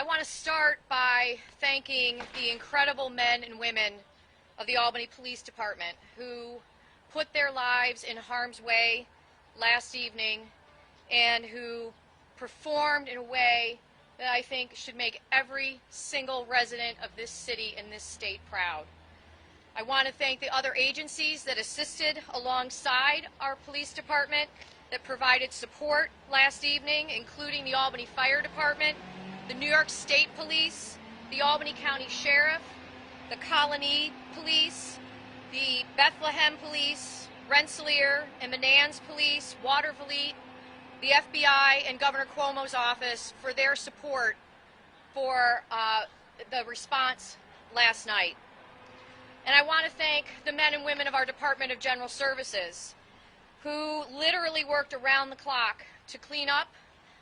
want to start by thanking the incredible men and women of the Albany Police Department who put their lives in harm's way last evening and who performed in a way that I think should make every single resident of this city and this state proud. I want to thank the other agencies that assisted alongside our police department, that provided support last evening, including the Albany Fire Department, the New York State Police, the Albany County Sheriff, the Colony Police, the Bethlehem Police, Rensselaer and Menands Police, Watervliet, the FBI, and Governor Cuomo's office for their support for the response last night. And I want to thank the men and women of our Department of General Services who literally worked around the clock to clean up,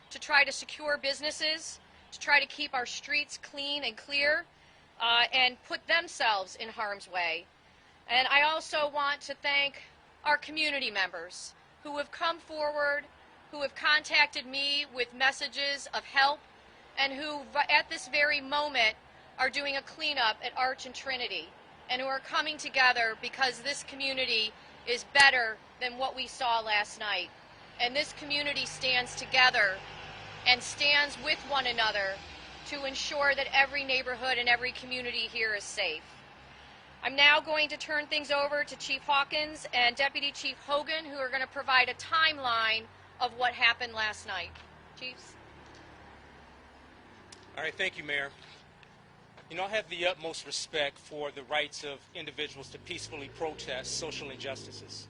to try to secure businesses, to try to keep our streets clean and clear, and put themselves in harm's way. And I also want to thank our community members who have come forward, who have contacted me with messages of help, and who at this very moment are doing a cleanup at Arch and Trinity, and who are coming together because this community is better than what we saw last night. And this community stands together and stands with one another to ensure that every neighborhood and every community here is safe. I'm now going to turn things over to Chief Hawkins and Deputy Chief Hogan, who are going to provide a timeline of what happened last night. Chiefs? All right, thank you, Mayor. You know, I have the utmost respect for the rights of individuals to peacefully protest social injustices.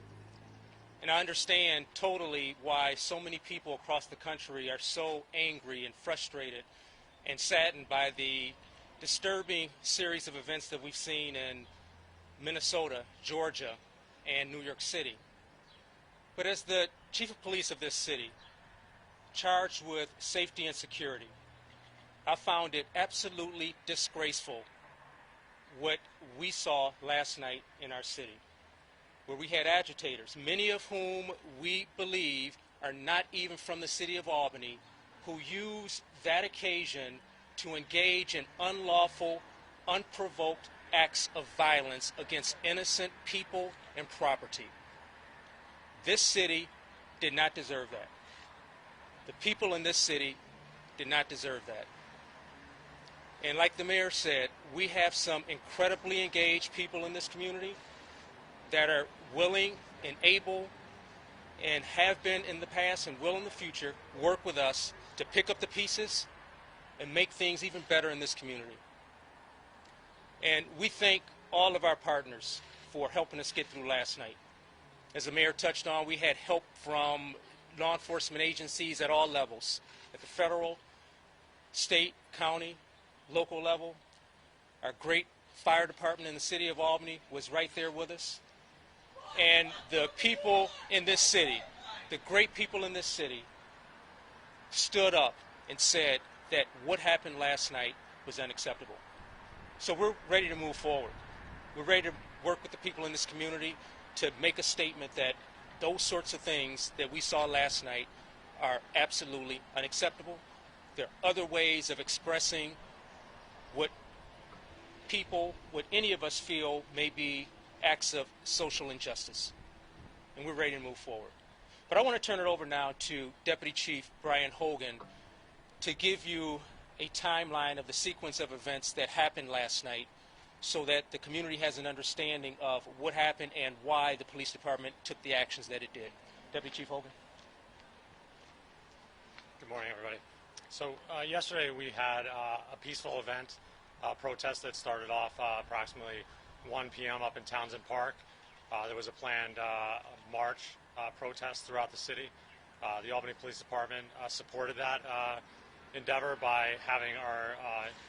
And I understand totally why so many people across the country are so angry and frustrated and saddened by the disturbing series of events that we've seen in Minnesota, Georgia, and New York City. But as the Chief of Police of this city, charged with safety and security, I found it absolutely disgraceful what we saw last night in our city, where we had agitators, many of whom we believe are not even from the city of Albany, who used that occasion to engage in unlawful, unprovoked acts of violence against innocent people and property. This city did not deserve that. The people in this city did not deserve that. And like the mayor said, we have some incredibly engaged people in this community that are willing and able and have been in the past and will in the future work with us to pick up the pieces and make things even better in this community. And we thank all of our partners for helping us get through last night. As the mayor touched on, we had help from law enforcement agencies at all levels, at the federal, state, county, local level. Our great fire department in the city of Albany was right there with us. And the people in this city, the great people in this city, stood up and said that what happened last night was unacceptable. So we're ready to move forward. We're ready to work with the people in this community to make a statement that those sorts of things that we saw last night are absolutely unacceptable. There are other ways of expressing what any of us feel may be acts of social injustice. And we're ready to move forward. But I want to turn it over now to Deputy Chief Brian Hogan to give you a timeline of the sequence of events that happened last night so that the community has an understanding of what happened and why the police department took the actions that it did. Deputy Chief Hogan. Good morning, everybody. So yesterday we had a peaceful event, protest that started off approximately 1 p.m. up in Townsend Park. There was a planned march protest throughout the city. The Albany Police Department supported that endeavor by having our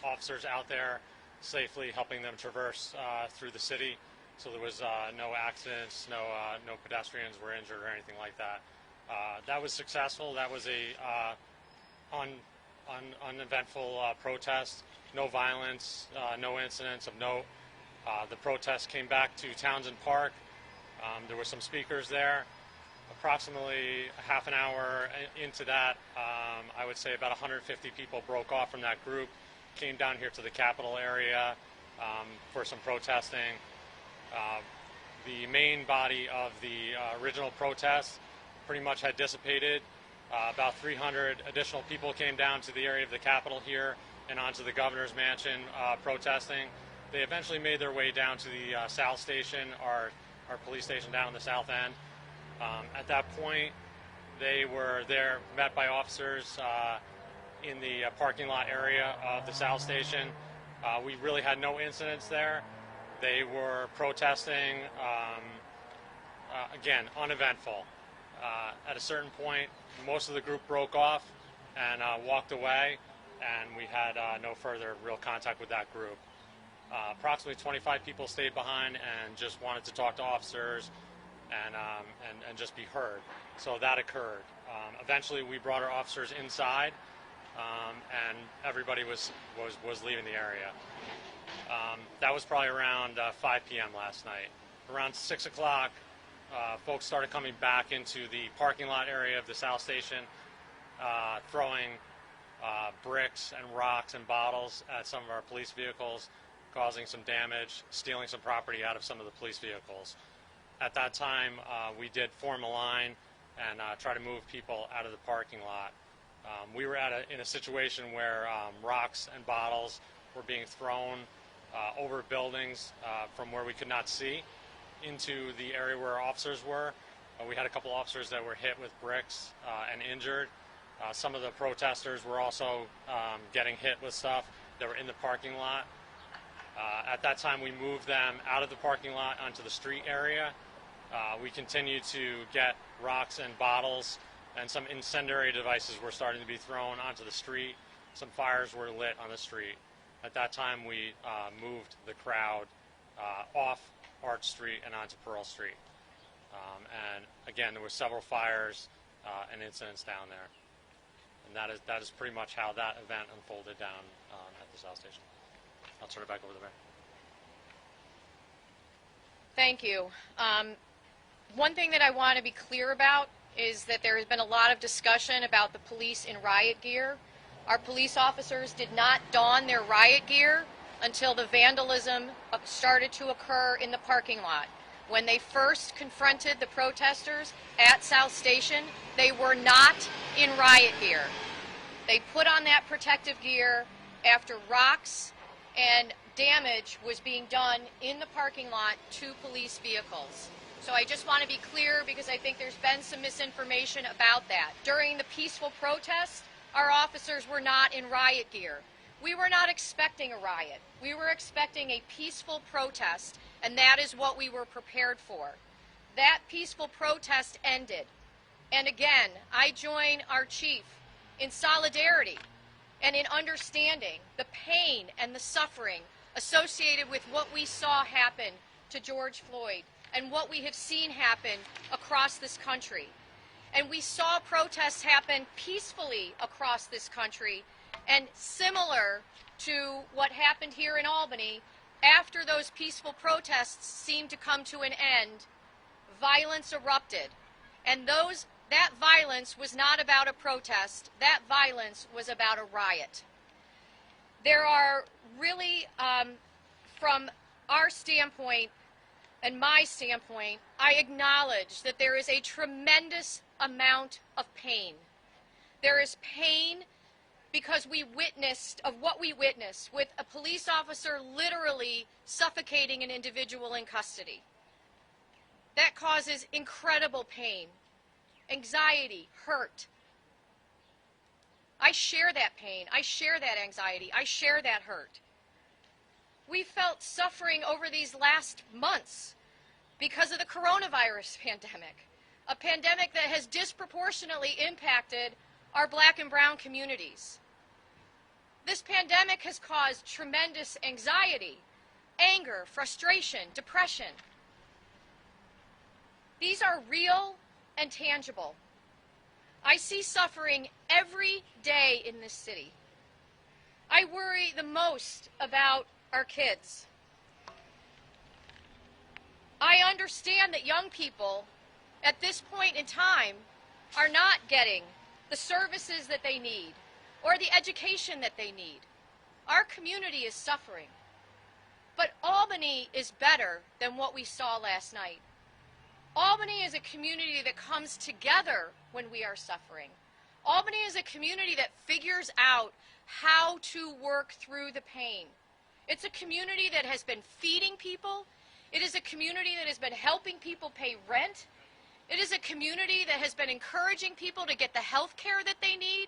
officers out there safely helping them traverse through the city. So there was no accidents, no pedestrians were injured or anything like that. That was successful. That was a uneventful protest. No violence, no incidents of note. The protest came back to Townsend Park. There were some speakers there. Approximately a half an hour into that, I would say about 150 people broke off from that group came down here to the Capitol area for some protesting. The main body of the original protest pretty much had dissipated. About 300 additional people came down to the area of the Capitol here and onto the governor's mansion protesting. They eventually made their way down to the South Station, our police station down on the south end. At that point, they were there, met by officers in the parking lot area of the South Station. We really had no incidents there. They were protesting, again, uneventful. At a certain point, most of the group broke off and walked away, and we had no further real contact with that group. Approximately 25 people stayed behind and just wanted to talk to officers and just be heard. So that occurred. Eventually, we brought our officers inside, and everybody was leaving the area. That was probably around 5 p.m. last night. Around 6 o'clock, folks started coming back into the parking lot area of the South Station, throwing bricks and rocks and bottles at some of our police vehicles, causing some damage, stealing some property out of some of the police vehicles. At that time, we did form a line and try to move people out of the parking lot. We were in a situation where rocks and bottles were being thrown over buildings from where we could not see into the area where our officers were. We had a couple officers that were hit with bricks and injured. Some of the protesters were also getting hit with stuff that were in the parking lot. At that time, we moved them out of the parking lot onto the street area. We continued to get rocks and bottles, and some incendiary devices were starting to be thrown onto the street. Some fires were lit on the street. At that time, we moved the crowd off Arch Street and onto Pearl Street. And again, there were several fires and incidents down there. And that is pretty much how that event unfolded down at the South Station. I'll turn it back over to Mary. Thank you. One thing that I want to be clear about is that there has been a lot of discussion about the police in riot gear. Our police officers did not don their riot gear until the vandalism started to occur in the parking lot. When they first confronted the protesters at South Station, they were not in riot gear. They put on that protective gear after rocks and damage was being done in the parking lot to police vehicles. So I just want to be clear because I think there's been some misinformation about that. During the peaceful protest, our officers were not in riot gear. We were not expecting a riot. We were expecting a peaceful protest, and that is what we were prepared for. That peaceful protest ended. And again, I join our chief in solidarity and in understanding the pain and the suffering associated with what we saw happen to George Floyd and what we have seen happen across this country. And we saw protests happen peacefully across this country, and similar to what happened here in Albany, after those peaceful protests seemed to come to an end, violence erupted. And that violence was not about a protest. That violence was about a riot. There are really, from our standpoint and my standpoint, I acknowledge that there is a tremendous amount of pain. There is pain because of what we witnessed with a police officer literally suffocating an individual in custody. That causes incredible pain, anxiety, hurt. I share that pain. I share that anxiety. I share that hurt. We felt suffering over these last months because of the coronavirus pandemic, a pandemic that has disproportionately impacted our Black and brown communities. This pandemic has caused tremendous anxiety, anger, frustration, depression. These are real and tangible. I see suffering every day in this city. I worry the most about our kids. I understand that young people at this point in time are not getting the services that they need or the education that they need. Our community is suffering. But Albany is better than what we saw last night. Albany is a community that comes together when we are suffering. Albany is a community that figures out how to work through the pain. It's a community that has been feeding people. It is a community that has been helping people pay rent. It is a community that has been encouraging people to get the health care that they need.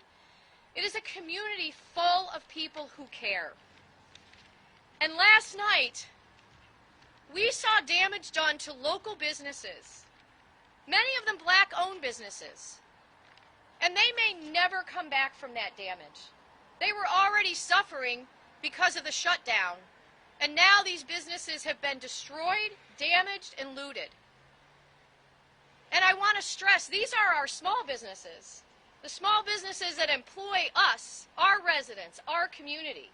It is a community full of people who care. And last night, we saw damage done to local businesses, many of them black-owned businesses. And they may never come back from that damage. They were already suffering because of the shutdown. And now these businesses have been destroyed, damaged, and looted. And I want to stress, these are our small businesses. The small businesses that employ us, our residents, our community.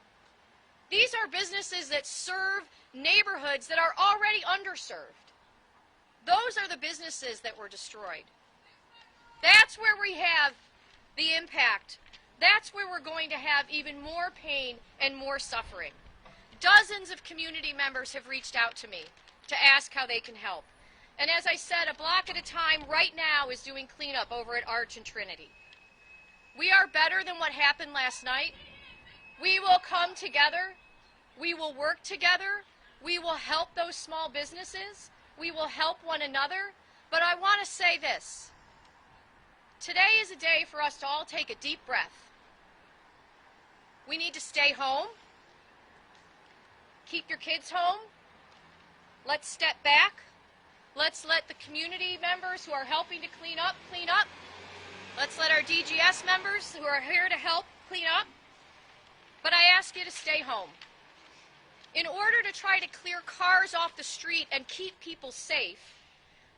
These are businesses that serve neighborhoods that are already underserved. Those are the businesses that were destroyed. That's where we have the impact. That's where we're going to have even more pain and more suffering. Dozens of community members have reached out to me to ask how they can help. And as I said, a block at a time right now is doing cleanup over at Arch and Trinity. We are better than what happened last night. We will come together. We will work together. We will help those small businesses. We will help one another. But I want to say this. Today is a day for us to all take a deep breath. We need to stay home. Keep your kids home. Let's step back. Let's let the community members who are helping to clean up, clean up. Let's let our DGS members who are here to help clean up. But I ask you to stay home. In order to try to clear cars off the street and keep people safe,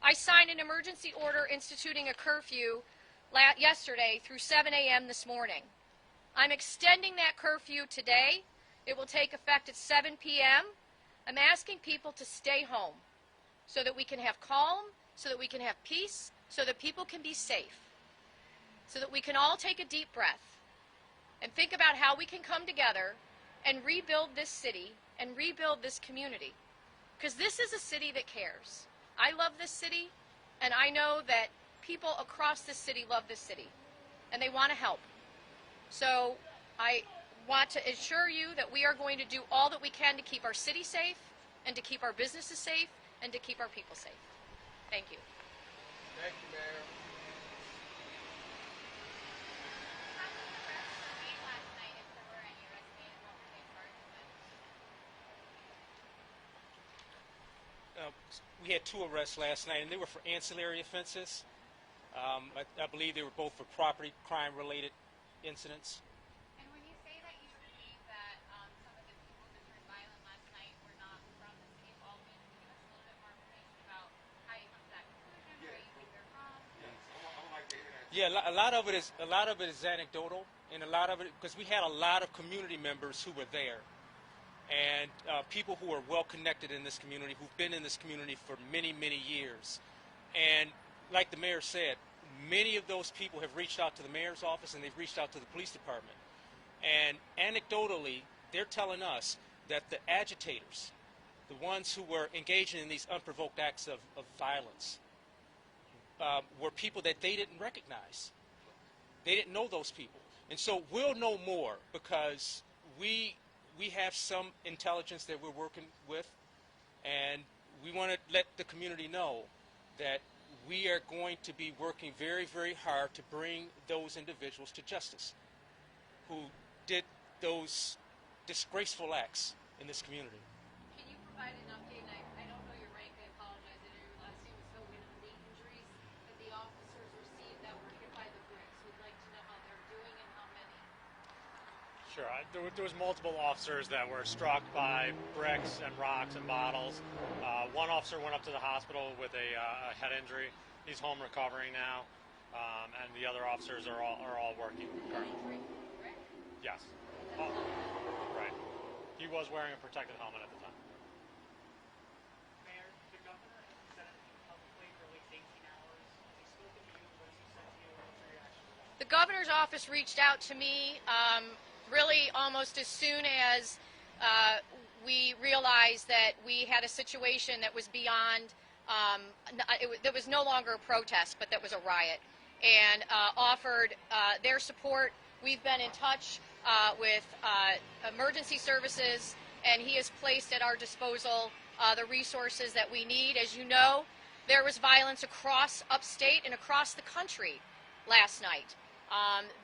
I signed an emergency order instituting a curfew yesterday through 7 a.m. this morning. I'm extending that curfew today. It will take effect at 7 p.m. I'm asking people to stay home so that we can have calm, so that we can have peace, so that people can be safe, so that we can all take a deep breath and think about how we can come together and rebuild this city and rebuild this community. Because this is a city that cares. I love this city, and I know that people across this city love this city, and they want to help. So I want to assure you that we are going to do all that we can to keep our city safe, and to keep our businesses safe, and to keep our people safe. Thank you. Thank you, Mayor. We had 2 arrests last night, and they were for ancillary offenses. I believe they were both for property crime-related incidents. And when you say that you believe that some of the people that turned violent last night were not from the city of Albany, can you give us a little bit more information about how you come to that conclusion, where you think they're from? Yes, I would like to hear that. Yeah, a lot of it is anecdotal, and a lot of it because we had a lot of community members who were there, and people who are well connected in this community, who've been in this community for many, many years. And like the mayor said, many of those people have reached out to the mayor's office, and they've reached out to the police department. And anecdotally, they're telling us that the agitators, the ones who were engaging in these unprovoked acts of violence, were people that they didn't recognize. They didn't know those people. And so we'll know more because we have some intelligence that we're working with, and we want to let the community know that we are going to be working very, very hard to bring those individuals to justice who did those disgraceful acts in this community. Can you provide an update? I don't know your rank. I apologize. I know your last name was spoken on the injuries that the officers received that were hit by the bricks. We'd like to know how they're doing and how many. Sure. There was multiple officers that were struck by bricks and rocks and bottles. One officer went up to the hospital with a head injury. He's home recovering now, and the other officers are all working currently. Yes. Oh, right. He was wearing a protective helmet at the time. Mayor, the governor said it publicly for at least 18 hours. Has he spoken to you? What has he said to you? What's your reaction? The governor's office reached out to me really almost as soon as we realized that we had a situation that was beyond, that was no longer a protest, but that was a riot, and offered their support. We've been in touch with emergency services, and he has placed at our disposal the resources that we need. As you know, there was violence across upstate and across the country last night.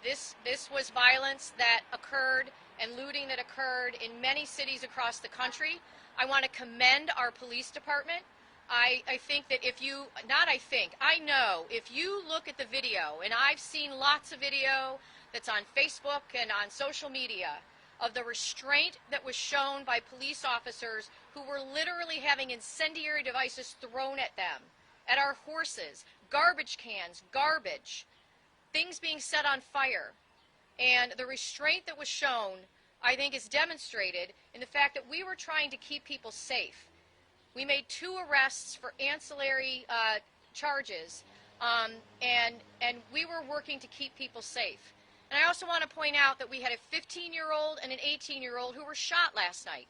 This was violence that occurred and looting that occurred in many cities across the country. I want to commend our police department. I think that I know if you look at the video, and I've seen lots of video that's on Facebook and on social media, of the restraint that was shown by police officers who were literally having incendiary devices thrown at them, at our horses, garbage cans, garbage, things being set on fire. And the restraint that was shown, I think, is demonstrated in the fact that we were trying to keep people safe. We made 2 arrests for ancillary charges, and we were working to keep people safe. And I also want to point out that we had a 15-year-old and an 18-year-old who were shot last night.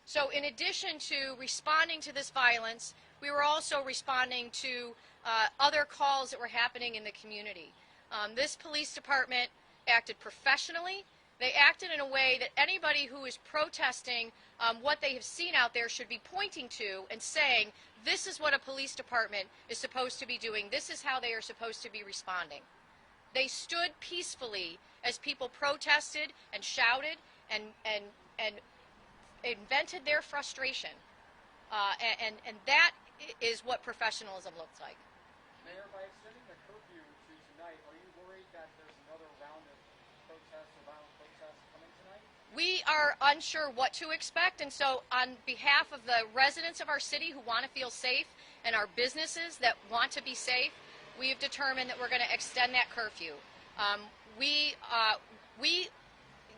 So in addition to responding to this violence, we were also responding to other calls that were happening in the community. This police department acted professionally. They acted in a way that anybody who is protesting what they have seen out there should be pointing to and saying, this is what a police department is supposed to be doing. This is how they are supposed to be responding. They stood peacefully as people protested and shouted and vented their frustration. And that is what professionalism looks like. Mayor, by extending the curfew to tonight, are you worried that there's another round of protests or violent protests coming tonight? We are unsure what to expect, and so on behalf of the residents of our city who want to feel safe and our businesses that want to be safe, we have determined that we're going to extend that curfew.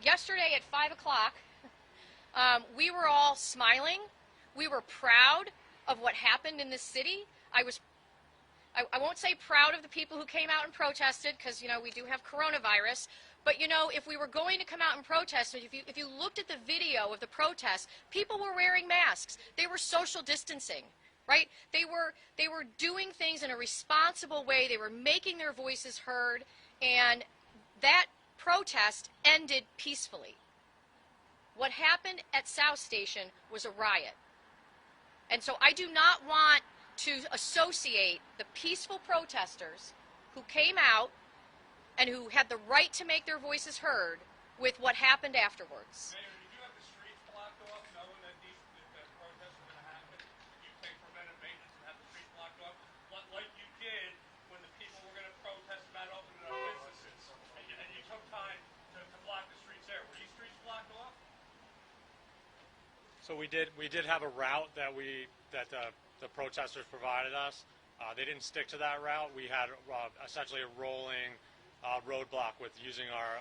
Yesterday at 5 o'clock, we were all smiling. We were proud of what happened in this city. I won't say proud of the people who came out and protested, because, you know, we do have coronavirus. But, you know, if we were going to come out and protest, if you looked at the video of the protests, people were wearing masks. They were social distancing, right? They were doing things in a responsible way. They were making their voices heard, and that protest ended peacefully. What happened at South Station was a riot. And so I do not want to associate the peaceful protesters who came out and who had the right to make their voices heard with what happened afterwards. Mayor, did you have the streets blocked off knowing that that protests were going to happen? Did you take preventive maintenance and have the streets blocked off? Like you did when the people were going to protest about opening up businesses. And you took time to block the streets there. Were these streets blocked off? So we did have a route that the protesters provided us. They didn't stick to that route. We had essentially a rolling roadblock with using our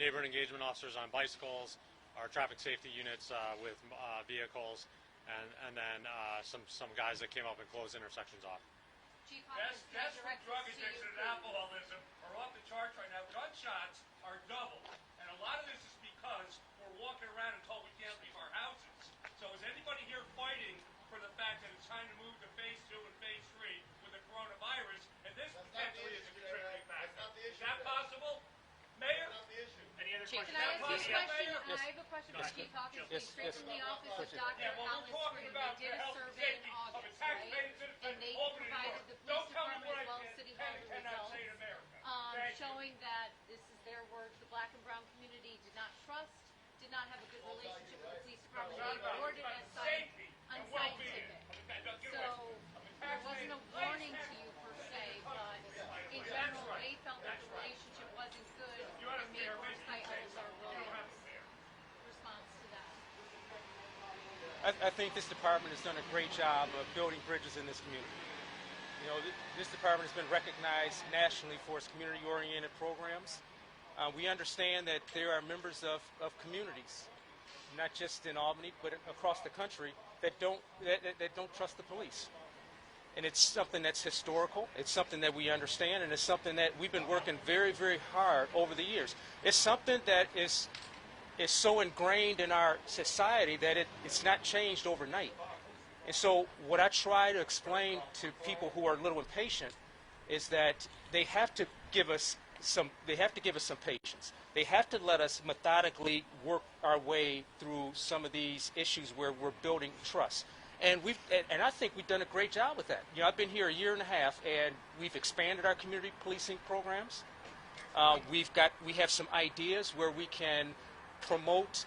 neighborhood engagement officers on bicycles, our traffic safety units with vehicles, and then some guys that came up and closed intersections off. Deaths from drug addiction and alcoholism are off the charts right now. Gunshots are double. And a lot of this is because we're walking around and told we can't leave our houses. So is anybody here fighting for the fact that it's time to move to phase 2 and phase 3 with the coronavirus? And this potentially is a contributing factor. Is that possible? Mayor? That's not the issue. Any other Chief, questions? can I ask you a question? Mayor? I have a question for Chief Hawkins. Yes, Straight yes. from the office of Dr. Yeah, well, Alan we're talking Spring. about They did the a health and survey in safety of a August, right? taxpaying citizen And they in Albany, New provided York. the police Don't tell me department what as well I as City can Hall and the cannot results, say in America. Thank you. showing that, this is their words, the black and brown community did not trust, did not have a good relationship with the police department. They reported it as Safety and well-being unscientific. of the So there wasn't a warning to you per se, but in general, they felt that the relationship wasn't good and made worse by Elder Williams' response to that. I think this department has done a great job of building bridges in this community. You know, this department has been recognized nationally for its community-oriented programs. We understand that there are members of communities, not just in Albany, but across the country, that don't trust the police. and it's something that's historical. It's something that we understand, and it's something that we've been working very, very hard over the years. It's something that is so ingrained in our society that it's not changed overnight. And so what I try to explain to people who are a little impatient is that they have to give us some patience. They have to let us methodically work our way through some of these issues where we're building trust. And I think we've done a great job with that. You know, I've been here a year and a half, and we've expanded our community policing programs. We have some ideas where we can promote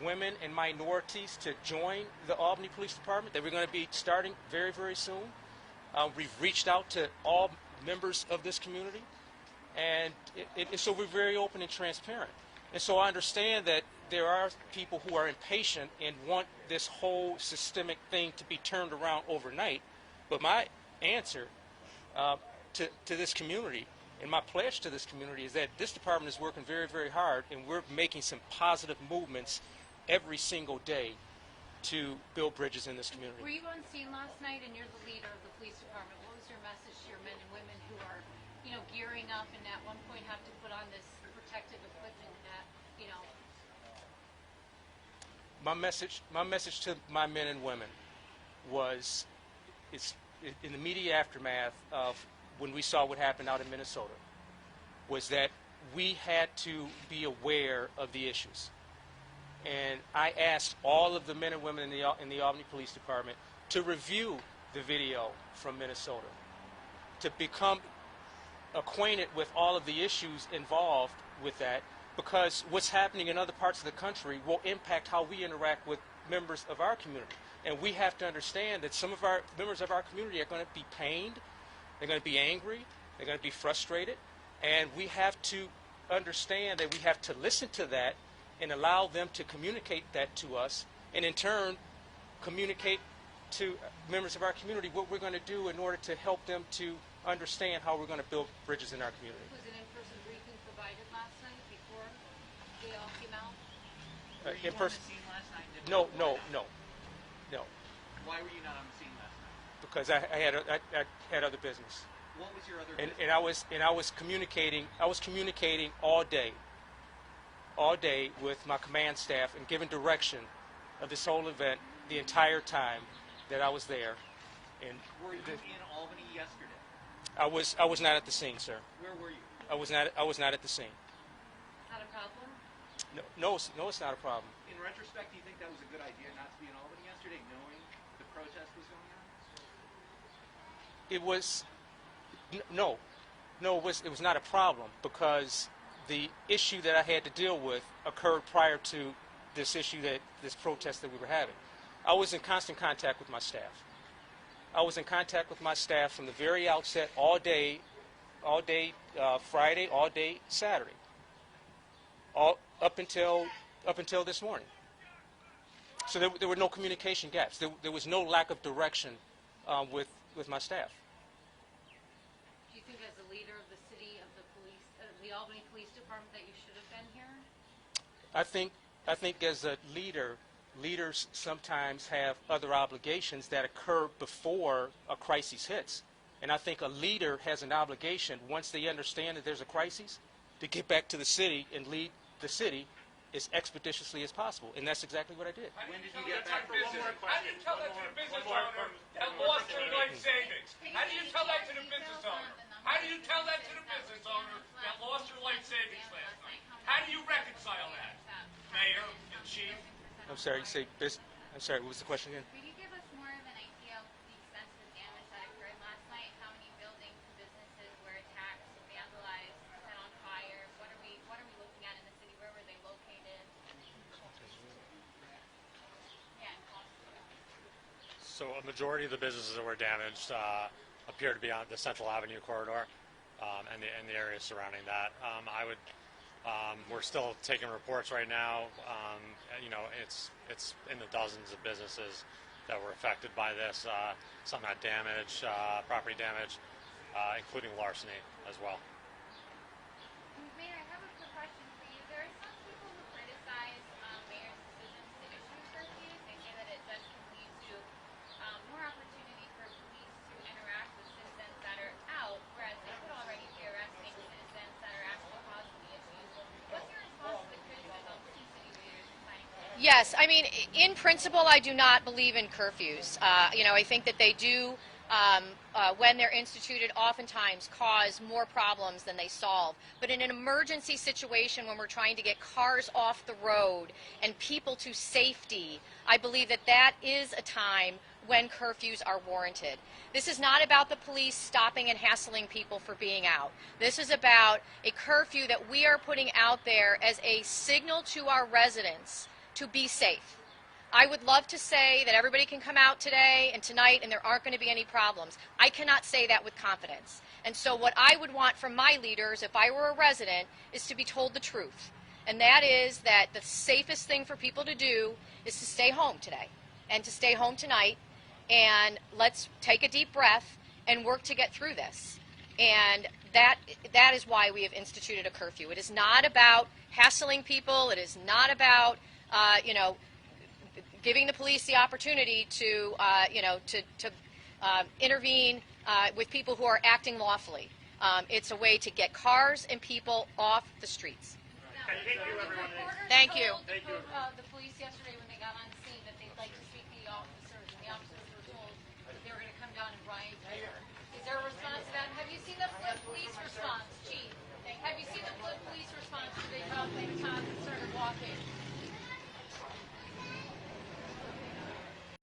women and minorities to join the Albany Police Department that we're going to be starting very, very soon. We've reached out to all members of this community, and so we're very open and transparent. And so I understand that there are people who are impatient and want this whole systemic thing to be turned around overnight. But my answer to this community and my pledge to this community is that this department is working very, very hard, and we're making some positive movements every single day to build bridges in this community. Were you on scene last night, and you're the leader of the police department? What was your message to your men and women who are, gearing up and at one point have to put on this protective equipment that, My message to my men and women was, it's in the immediate aftermath of when we saw what happened out in Minnesota, was that we had to be aware of the issues. And I asked all of the men and women in the Albany Police Department to review the video from Minnesota, to become acquainted with all of the issues involved with that, because what's happening in other parts of the country will impact how we interact with members of our community. And we have to understand that some of our members of our community are going to be pained, they're going to be angry, they're going to be frustrated, and we have to understand that we have to listen to that and allow them to communicate that to us, and in turn communicate to members of our community what we're going to do in order to help them to understand how we're going to build bridges in our community. was an in-person briefing provided last night before they all came out? Were you on the scene last night? No. Why were you not on the scene last night? Because I had other business, What was your other and business? I was communicating all day with my command staff and giving direction of this whole event the entire time that I was there. And Were you in Albany yesterday? I was not at the scene, sir. Where were you? I was not at the scene. Not a problem? No, it's not a problem. In retrospect, do you think that was a good idea not to be in Albany yesterday, knowing the protest was going on? It was it was not a problem, because the issue that I had to deal with occurred prior to this protest that we were having. I was in constant contact with my staff. I was in contact with my staff from the very outset, all day Friday, all day Saturday, up until this morning. So there were no communication gaps. There was no lack of direction with my staff. Do you think as a leader of the city, of the Albany Police Department, that you should have been here? I think as a leader, leaders sometimes have other obligations that occur before a crisis hits. And I think a leader has an obligation, once they understand that there's a crisis, to get back to the city and lead the city as expeditiously as possible. And that's exactly what I did. When did you get back? How do you tell that to the business owner that lost their life savings? How do you tell that to the business owner? How do you tell that to the business owner that lost their life savings last night? How do you reconcile that, Mayor and Chief? I'm sorry, what was the question again? Could you give us more of an idea of the extent of the damage that occurred last night? How many buildings and businesses were attacked, vandalized, set on fire? What are we looking at in the city? Where were they located? Yeah, and cost. So a majority of the businesses that were damaged appear to be on the Central Avenue corridor and the area surrounding that. We're still taking reports right now. It's in the dozens of businesses that were affected by this. Some had damage, property damage, including larceny as well. Mayor, I have a quick question for you. There are some people who criticize Mayor's decisions to issue curfews. They say that it does can lead to more opportunity for police to Yes, I mean, in principle, I do not believe in curfews. I think that they do, when they're instituted, oftentimes cause more problems than they solve. But in an emergency situation, when we're trying to get cars off the road and people to safety, I believe that that is a time when curfews are warranted. This is not about the police stopping and hassling people for being out. This is about a curfew that we are putting out there as a signal to our residents to be safe. I would love to say that everybody can come out today and tonight and there aren't going to be any problems. I cannot say that with confidence. And so what I would want from my leaders, if I were a resident, is to be told the truth. And that is that the safest thing for people to do is to stay home today and to stay home tonight. And let's take a deep breath and work to get through this. And that is why we have instituted a curfew. It is not about hassling people. It is not about giving the police the opportunity to intervene with people who are acting lawfully. It's a way to get cars and people off the streets. Thank you, everyone. Thank you. The police yesterday